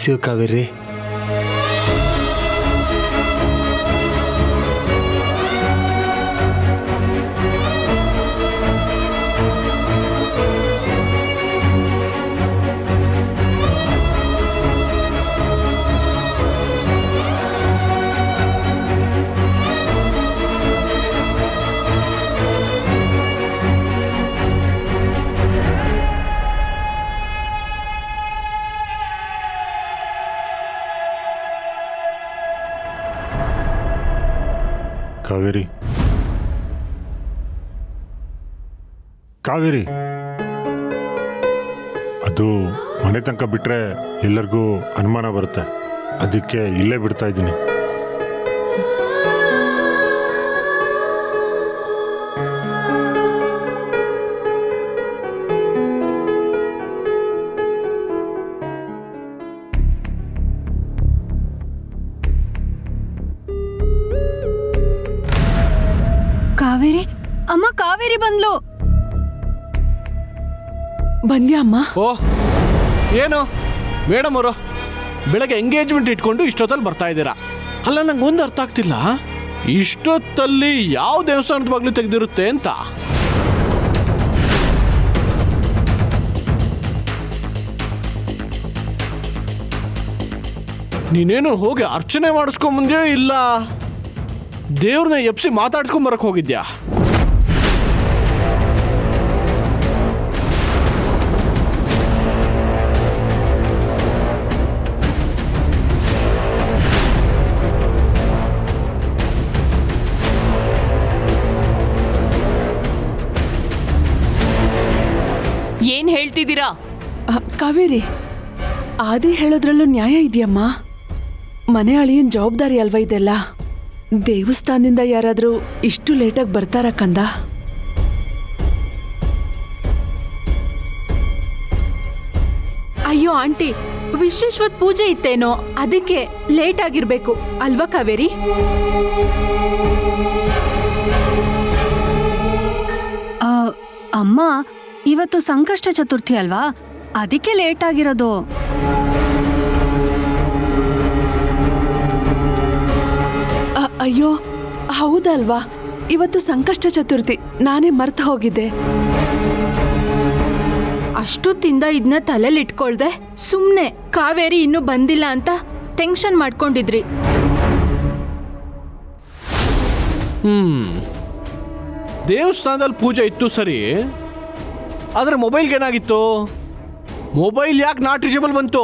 Miss you Kaveri. Kaveri, Kaveri, ಅದು ಮನೆ ತನಕ ಬಿಟ್ರೆ ಎಲ್ಲರಿಗೂ ಅನುಮಾನ ಬರುತ್ತೆ. ಅದಕ್ಕೆ ಇಲ್ಲೇ ಬಿಡ್ತಾ ಇದ್ದೀನಿ. ಕಾವೇರಿ, ಅಮ್ಮ ಕಾವೇರಿ ಬಂದ್ಲು. ಬಂದ್ಯಾ ಅಮ್ಮ? ಓ ಏನು ಮೇಡಮ್ ಅವರು ಬೆಳಗ್ಗೆ ಎಂಗೇಜ್ಮೆಂಟ್ ಇಟ್ಕೊಂಡು ಇಷ್ಟೊತ್ತಲ್ಲಿ ಬರ್ತಾ ಇದ್ದೀರಾ? ಅಲ್ಲ, ನಂಗೆ ಒಂದು ಅರ್ಥ ಆಗ್ತಿಲ್ಲ, ಇಷ್ಟೊತ್ತಲ್ಲಿ ಯಾವ ದೇವಸ್ಥಾನದ ಬಾಗ್ಲು ತೆಗೆದಿರುತ್ತೆ ಅಂತ. ನೀನೇನು ಹೋಗಿ ಅರ್ಚನೆ ಮಾಡಿಸ್ಕೊಂಬಂದ್ಯೋ ಇಲ್ಲ ದೇವ್ರನ್ನ ಎಪ್ಸಿ ಮಾತಾಡ್ಸ್ಕೊಂಬರಕ್ಕೆ ಹೋಗಿದ್ಯಾ? ಏನ್ ಹೇಳ್ತಿದ್ದೀರಾ? ಕಾವೇರಿ, ಆದಿ ಹೇಳೋದ್ರಲ್ಲೂ ನ್ಯಾಯ ಇದೆಯಮ್ಮ. ಮನೆ ಅಳಿಯನ್ ಜವಾಬ್ದಾರಿ ಅಲ್ವಾ ಇದೆಲ್ಲ. ದೇವಸ್ಥಾನದಿಂದ ಯಾರಾದ್ರೂ ಇಷ್ಟು ಲೇಟಾಗಿ ಬರ್ತಾರ ಕಂದ? ಅಯ್ಯೋ ಆಂಟಿ, ವಿಶೇಷವಾದ ಪೂಜೆ ಇತ್ತೇನೋ, ಅದಕ್ಕೆ ಲೇಟ್ ಆಗಿರ್ಬೇಕು ಅಲ್ವಾ ಕಾವೇರಿ? ಅಮ್ಮ, ಇವತ್ತು ಸಂಕಷ್ಟ ಚತುರ್ಥಿ ಅಲ್ವಾ, ಅದಕ್ಕೆ ಲೇಟ್ ಆಗಿರೋದು. ಅಯ್ಯೋ ಹೌದಲ್ವಾ, ಇವತ್ತು ಸಂಕಷ್ಟ ಚತುರ್ಥಿ. ನಾನೇ ಮರ್ತು ಹೋಗಿದ್ದೆ. ಅಷ್ಟೊತ್ತಿಂದ ಇದನ್ನ ತಲೆಯಲ್ಲಿ ಇಟ್ಕೊಳ್ದೆ ಸುಮ್ನೆ ಕಾವೇರಿ ಇನ್ನೂ ಬಂದಿಲ್ಲ ಅಂತ ಟೆನ್ಷನ್ ಮಾಡ್ಕೊಂಡಿದ್ರಿ. ದೇವಸ್ಥಾನದಲ್ಲಿ ಪೂಜೆ ಇತ್ತು ಸರಿ, ಆದರೆ ಮೊಬೈಲ್ಗೆ ಏನಾಗಿತ್ತು? ಮೊಬೈಲ್ ಯಾಕೆ ನಾಟ್ ರೀಚಬಲ್ ಬಂತು?